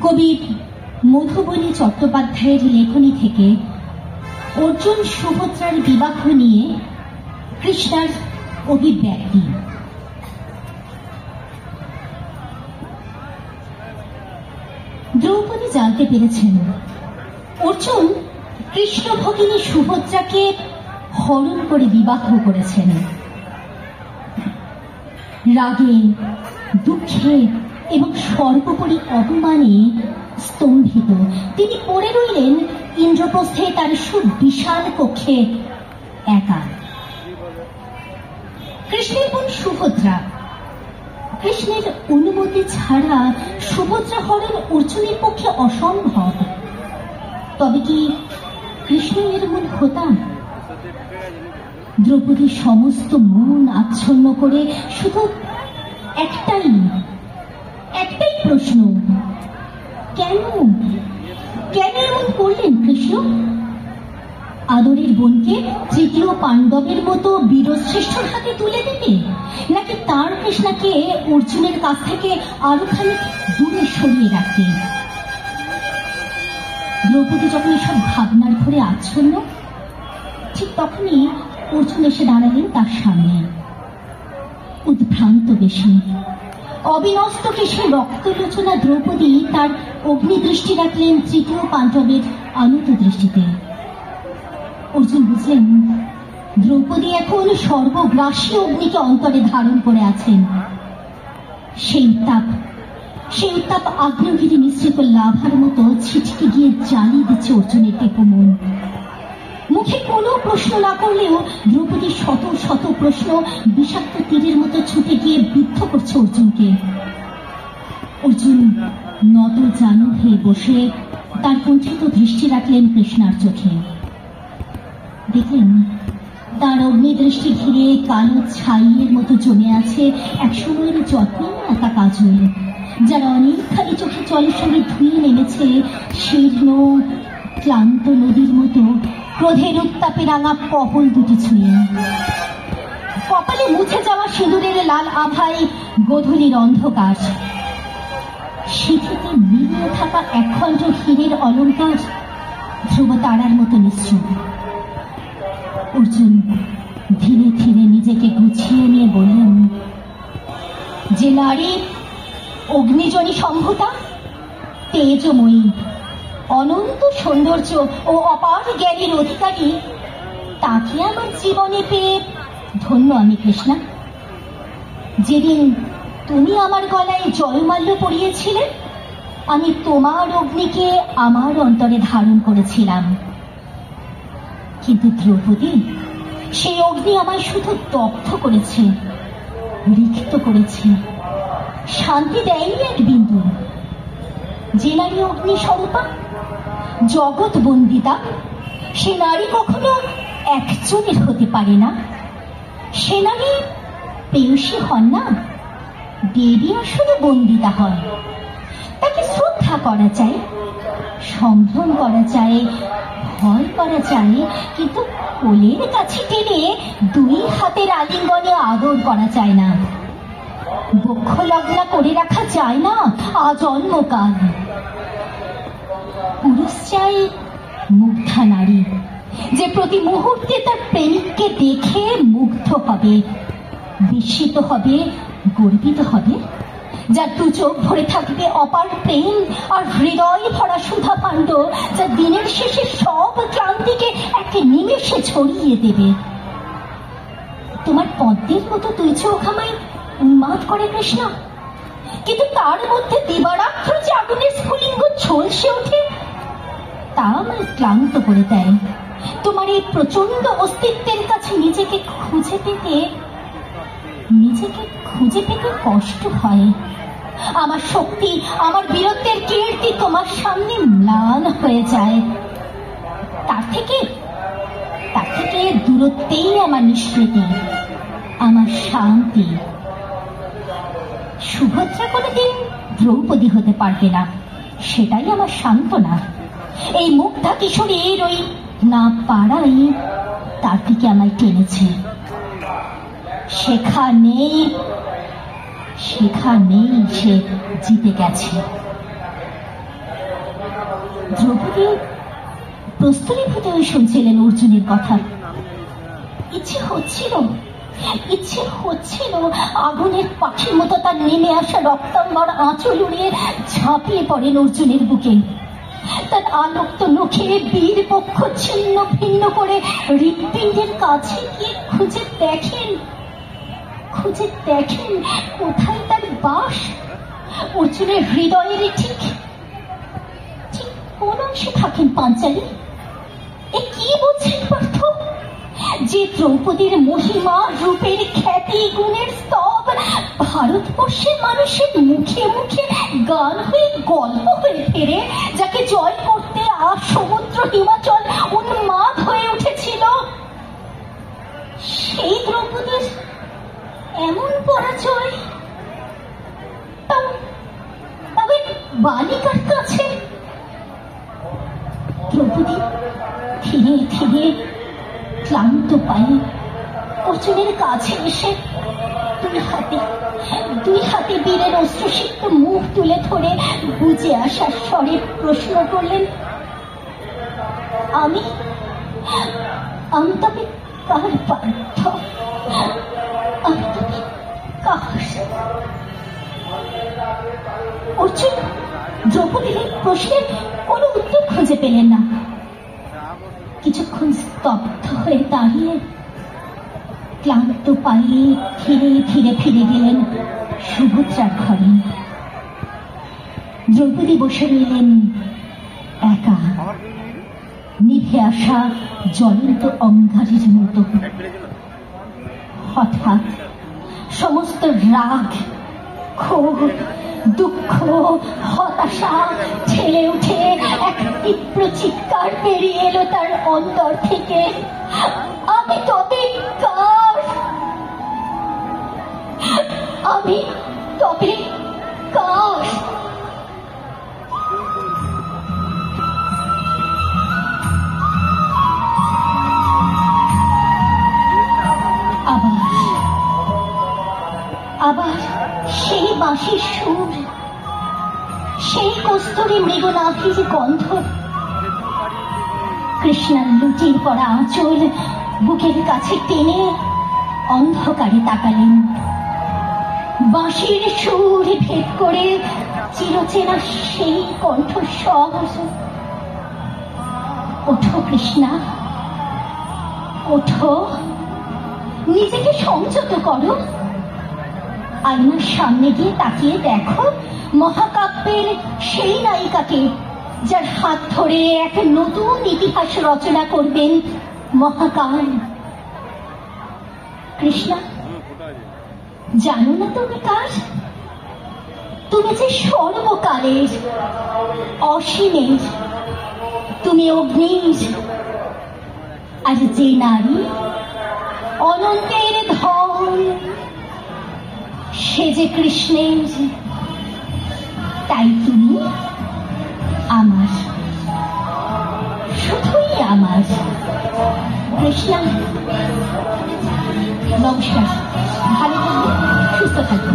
কবি মধুবনী চট্টোপাধ্যায়ের লেখনী থেকে অর্জুন সুভদ্রার বিবাহ নিয়ে কৃষ্ণার অভিব্যক্তি। দ্রৌপদী জানতে পেরেছেন অর্জুন কৃষ্ণ ভগিনী সুভদ্রাকে হরণ করে বিবাহ করেছেন। রাগে, দুঃখে এবং সর্বোপরি অপমানে স্তম্ভিত তিনি পড়ে রইলেন ইন্দ্রপ্রস্থে তার সুবিশাল কক্ষে একা। কৃষ্ণের বোন সুভদ্রা, কৃষ্ণের অনুমতি ছাড়া সুভদ্রা হরণ অর্জুনের পক্ষে অসম্ভব। তবে কি কৃষ্ণ এর মন হতাম? দ্রৌপদীর সমস্ত মন আচ্ছন্ন করে শুধু একটাই প্রশ্ন, কেন কেন এমন করলেন কৃষ্ণ? আদরের বোনকে তৃতীয় পাণ্ডবের মতো বীরশ্রেষ্ঠর হাতে তুলে দিতে, নাকি তার কৃষ্ণাকে অর্জুনের কাছ থেকে আরো খানিক দূরে সরিয়ে রাখতে? দ্রৌপদী যখন এসব ভাবনার ঘরে আচ্ছন্ন, ঠিক তখনই অর্জুন এসে দাঁড়ালেন তার সামনে। উদ্ভ্রান্ত বেশে, অবিনস্ত কেশে রক্তলোচনা দ্রৌপদী তার অগ্নিদৃষ্টি রাখলেন তৃতীয় পাণ্ডবের আনত দৃষ্টিতে। অর্জুন বুঝলেন দ্রৌপদী এখন সর্বগ্রাসী অগ্নিকে অন্তরে ধারণ করে আছেন। সেই উত্তাপ আগ্নেয়গিরি মিশ্রিত লাভার মতো ছিটকে গিয়ে জ্বালিয়ে দিচ্ছে অর্জুনের টেপো মন। মুখে কোনো প্রশ্ন না করলেও দ্রৌপদীর শত শত প্রশ্ন বিষাক্ত তীরের মতো ছুটে গিয়ে বিদ্ধ করছে অর্জুনকে। অর্জুন নত জানু হয়ে বসে তার কুণ্ঠিত দৃষ্টি রাখলেন কৃষ্ণার চোখে। দেখলেন তার অগ্নিদৃষ্টি ঘিরে কালো ছাইয়ের মতো জমে আছে একসময়ের যত্নে একা কাজল, যারা অনেকখানি চোখে জলের সঙ্গে ধুয়ে নেমেছে শীর্ণ ক্লান্ত নদীর মতো ক্রোধের উত্তাপে রাঙা কপল দুটি ছুঁয়ে। কপালে মুছে যাওয়া সিঁদুরের লাল আভায় গোধূলির অন্ধকার, সিঁথিতে মিলিয়ে থাকা একখণ্ড হীরের অলঙ্কার ধ্রুব তারার মতো নিশ্চুপ। অর্জুন ধীরে ধীরে নিজেকে গুছিয়ে নিয়ে বললেন, যে নারী অগ্নিজনী সম্ভূতা, তেজময়ী, অনন্ত সৌন্দর্য ও অপার জ্ঞানের অধিকারী, তাকে আমার জীবনে পেয়ে ধন্য আমি কৃষ্ণা। যেদিন তুমি আমার গলায় জয়মাল্য পরিয়েছিলে, আমি তোমার অগ্নিকে আমার অন্তরে ধারণ করেছিলাম। কিন্তু দ্রৌপদী, সেই অগ্নি আমায় শুধু দগ্ধ করেছে, রিক্ত করেছে, শান্তি দেয়নি এক বিন্দু। যে নারী অগ্নি স্বরূপা, জগৎ বন্দিতা, সে নারী কখনো একজনের হতে পারে না। সে নারী পেয়সী হন না, দেবী আসলে বন্দিতা হয়। তাকে শ্রদ্ধা করা চাই, সম্ভ্রম করা চাই, ভয় করা চাই, কিন্তু কোলের কাছে টেনে দুই হাতের আলিঙ্গনে আদর করা যায় না। বক্ষ লগ্না করে রাখা যায় না আজন্মকাল। পুরুষ চাই মুগ্ধা নারী, যে প্রতি মুহূর্তে তার প্রেমিককে দেখে মুগ্ধ হবে, বিস্মিত হবে, গর্বিত হবে, যার দু চোখ ভরে থাকবে অপার প্রেম আর হৃদয় ভরা সুধা পাণ্ড, যা দিনের শেষে সব ক্লান্তিকে এক নিমেষে ছড়িয়ে দেবে। তোমার পদ্মের মতো দুই চোখ আমায় উন্মাদ করে কৃষ্ণ, কিন্তু তার মধ্যে দিবারাত্র যে আগুনের স্ফুলিঙ্গ ঝলসে ওঠে, তা আমায় ক্লান্ত করে দেয়। তোমার এই প্রচন্ড অস্তিত্বের কাছে নিজেকে খুঁজে পেতে কষ্ট হয়। আমার শক্তি, আমার বীরত্বের কীর্তি তোমার সামনে ম্লান হয়ে যায়। তার থেকে দূরত্বেই আমার নিষ্কৃতি, আমার শান্তি। সুভদ্রা কোনোদিন দ্রৌপদী হতে পারবে না, সেটাই আমার সান্ত্বনা। এই মুগ্ধা কিশোরীর ওই না পারাই তার দিকে আমায় টেনেছে। সেখানেই সে জিতে গেছে। দ্রৌপদী প্রস্তুতিভূত হয়ে শুনছিলেন অর্জুনের কথা। ইচ্ছে হচ্ছিল আগুনের পাখির মতো তার নেমে আসা রক্তাঙ্গর আঁচল উড়িয়ে ঝাঁপিয়ে পড়েন অর্জুনের বুকে। তার আলোক্ত নখে বীর পক্ষ ছিন্ন ভিন্ন করে হৃৎপিণ্ডের কাছে গিয়ে খুঁজে দেখেন কোথায় তার বাস। অর্জুনের হৃদয়ের ঠিক কোন অংশে থাকেন পাঞ্চালী? এ কি বলছেন পার্থ? যে দ্রৌপদীর মহিমা, রূপের খ্যাতি, গুণের স্তব ভারতবর্ষের মানুষের মুখে মুখে গান হয়ে গল্প হয়ে ফেরে, যাকে জয় করতে আর সমুদ্র হিমাচল উন্মাদ হয়ে উঠেছিল, সেই দ্রৌপদীর এমন পরাজয় তবে বালিকার কাছে। দ্রৌপদী ধীরে ধীরে ক্লান্ত পায়ে অর্জুনের কাছে এসে দুই হাতে বীরের অশ্রুসিক্ত মুখ তুলে ধরে বুঝে আসার স্বরে প্রশ্ন করলেন, আমি তবে কার পার্থ? আমি তবে কার? অর্জুন দ্রৌপদীর প্রশ্নের কোনো উত্তর খুঁজে পেলেন না। কিছুক্ষণ স্তব্ধ হয়ে দাঁড়িয়ে ক্লান্ত পায়ে ধীরে ধীরে ফিরে গেলেন সুভদ্রার ঘরে। দ্রৌপদী বসে রইলেন একা, নিভে আসা জ্বলন্ত অঙ্গারের মতো। হঠাৎ সমস্ত রাগ, ক্ষোভ, দুঃখ, হতাশা ঠেলে উঠে এক তীব্র চিৎকার বেরিয়ে এলো তার অন্তর থেকে, আমি তবে কার? আমি তবে কার? আবার সেই বাঁশির সুর, সেই কস্তুরী মৃগনাভির গন্ধ, কৃষ্ণার লুটির পড়া আঁচল বুকের কাছে টেনে অন্ধকারে তাকালেন। বাঁশির সুর ভেদ করে চিরচেনা সেই কণ্ঠস্বর, ওঠো কৃষ্ণা, ওঠো, নিজেকে সংযত করো। আয়নার সামনে গিয়ে তাকিয়ে দেখো মহাকাব্যের সেই নায়িকাকে, যার হাত ধরে এক নতুন ইতিহাস রচনা করবেন মহাকাল। কৃষ্ণা, জানো না তুমি কার? তুমি যে সর্বকালের, অসীমের, তুমি অগ্নির। আর যে নারী অনন্তের ধন, সে যে কৃষ্ণের। তাই তুমি আমার, শুধুই আমার। কৃষ্ণা, নমস্কার, ভালো থাকবে, সুস্থ থাকবে।